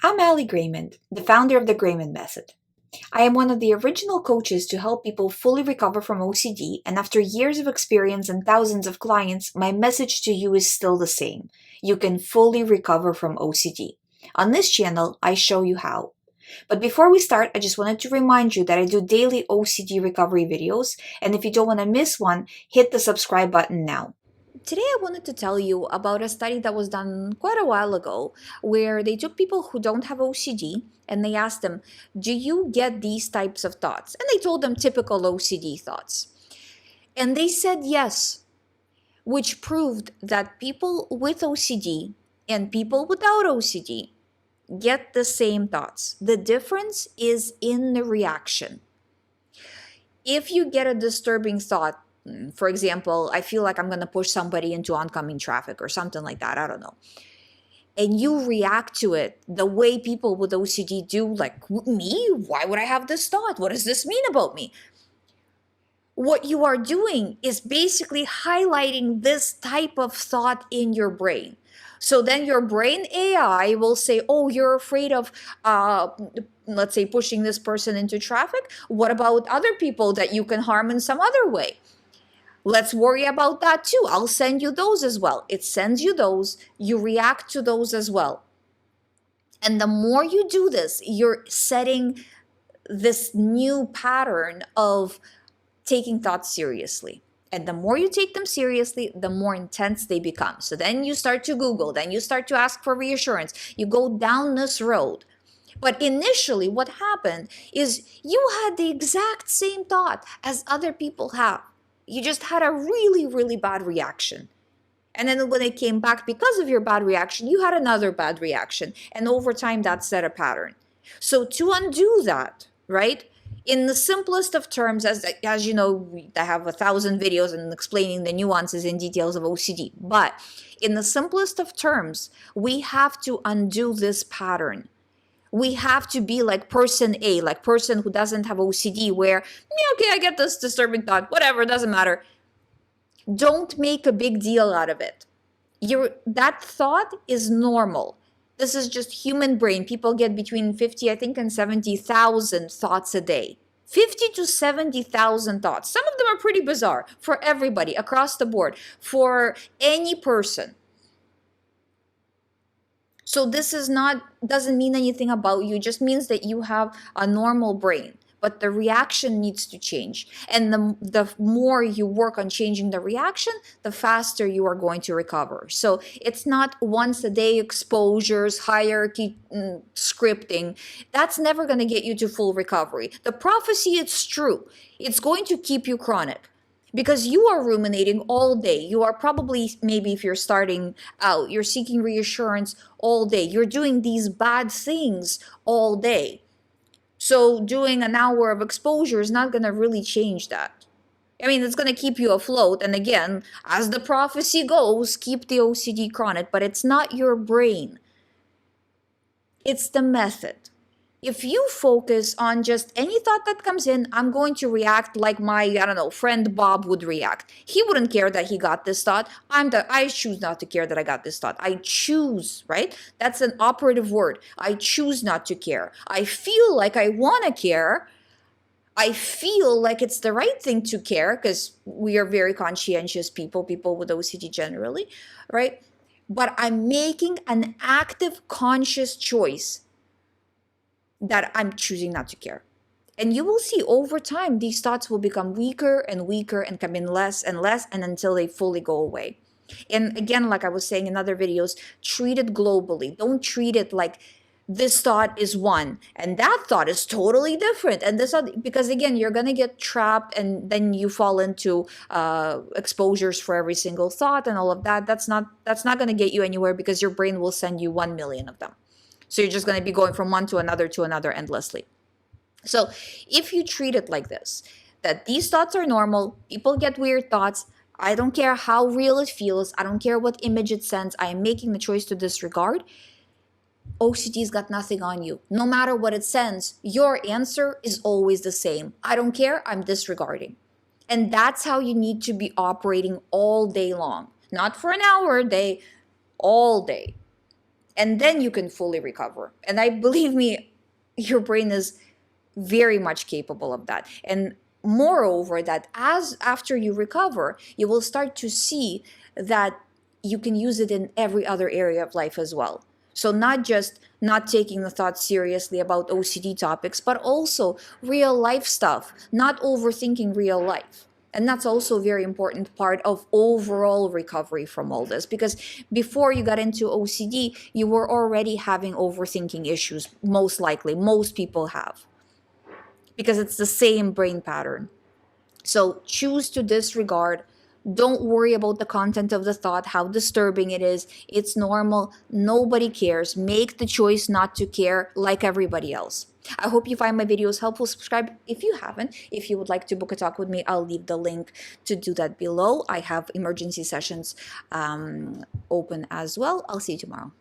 I'm Ali GREYMOND, the founder of the GREYMOND method. I am one of the original coaches to help people fully recover from OCD, and after years of experience and thousands of clients, my message to you is still the same. You can fully recover from OCD. On this channel, I show you how. But before we start, I just wanted to remind you that I do daily OCD recovery videos, and if you don't want to miss one, hit the subscribe button now. Today, I wanted to tell you about a study that was done quite a while ago where they took people who don't have OCD and they asked them, do you get these types of thoughts? And they told them typical OCD thoughts. And they said yes, which proved that people with OCD and people without OCD get the same thoughts. The difference is in the reaction. If you get a disturbing thought, for example, I feel like I'm going to push somebody into oncoming traffic or something like that, I don't know, and you react to it the way people with OCD do, like, me? Why would I have this thought? What does this mean about me? What you are doing is basically highlighting this type of thought in your brain. So then your brain AI will say, oh, you're afraid of, let's say, pushing this person into traffic. What about other people that you can harm in some other way? Let's worry about that too. I'll send you those as well. It sends you those. You react to those as well. And the more you do this, you're setting this new pattern of taking thoughts seriously. And the more you take them seriously, the more intense they become. So then you start to Google, then you start to ask for reassurance. You go down this road. But initially, what happened is you had the exact same thought as other people have. You just had a really, really bad reaction. And then when it came back because of your bad reaction, you had another bad reaction. And over time, that set a pattern. So to undo that, right? In the simplest of terms, as you know, I have 1,000 videos and explaining the nuances and details of OCD. But in the simplest of terms, we have to undo this pattern. We have to be like person A, like person who doesn't have OCD, where, yeah, okay, I get this disturbing thought, whatever, doesn't matter. Don't make a big deal out of it. That thought is normal. This is just human brain. People get between 50, I think, and 70,000 thoughts a day. 50 to 70,000 thoughts. Some of them are pretty bizarre for everybody across the board, for any person. So this doesn't mean anything about you. It just means that you have a normal brain, but the reaction needs to change. And the more you work on changing the reaction, the faster you are going to recover. So it's not once a day exposures, hierarchy, scripting. That's never going to get you to full recovery. The prophecy, it's true. It's going to keep you chronic. Because you are ruminating all day. You are probably, maybe if you're starting out, you're seeking reassurance all day. You're doing these bad things all day. So doing an hour of exposure is not going to really change that. I mean, it's going to keep you afloat. And again, as the prophecy goes, keep the OCD chronic. But it's not your brain. It's the method. If you focus on just any thought that comes in, I'm going to react like my, I don't know, friend Bob would react. He wouldn't care that he got this thought. I choose not to care that I got this thought. I choose, right? That's an operative word. I choose not to care. I feel like I want to care. I feel like it's the right thing to care because we are very conscientious people with OCD generally, right? But I'm making an active, conscious choice that I'm choosing not to care. And you will see over time, these thoughts will become weaker and weaker and come in less and less and until they fully go away. And again, like I was saying in other videos, treat it globally. Don't treat it like this thought is one and that thought is totally different. And this other, because again, you're going to get trapped and then you fall into exposures for every single thought and all of that. That's not going to get you anywhere because your brain will send you 1 million of them. So you're just going to be going from one to another endlessly. So if you treat it like this, that these thoughts are normal, people get weird thoughts, I don't care how real it feels, I don't care what image it sends, I am making the choice to disregard, OCD's got nothing on you. No matter what it sends, your answer is always the same. I don't care, I'm disregarding. And that's how you need to be operating all day long. Not for an hour a day, all day. and then you can fully recover. And I believe me, your brain is very much capable of that. And moreover, that as after you recover, you will start to see that you can use it in every other area of life as well. So not just not taking the thoughts seriously about OCD topics, but also real life stuff, not overthinking real life. And that's also a very important part of overall recovery from all this, because before you got into OCD, you were already having overthinking issues, most likely. Most people have, because it's the same brain pattern. So choose to disregard. Don't worry about the content of the thought, how disturbing it is. It's normal. Nobody cares. Make the choice not to care like everybody else. I hope you find my videos helpful. Subscribe if you haven't. If you would like to book a talk with me, I'll leave the link to do that below. I have emergency sessions open as well. I'll see you tomorrow.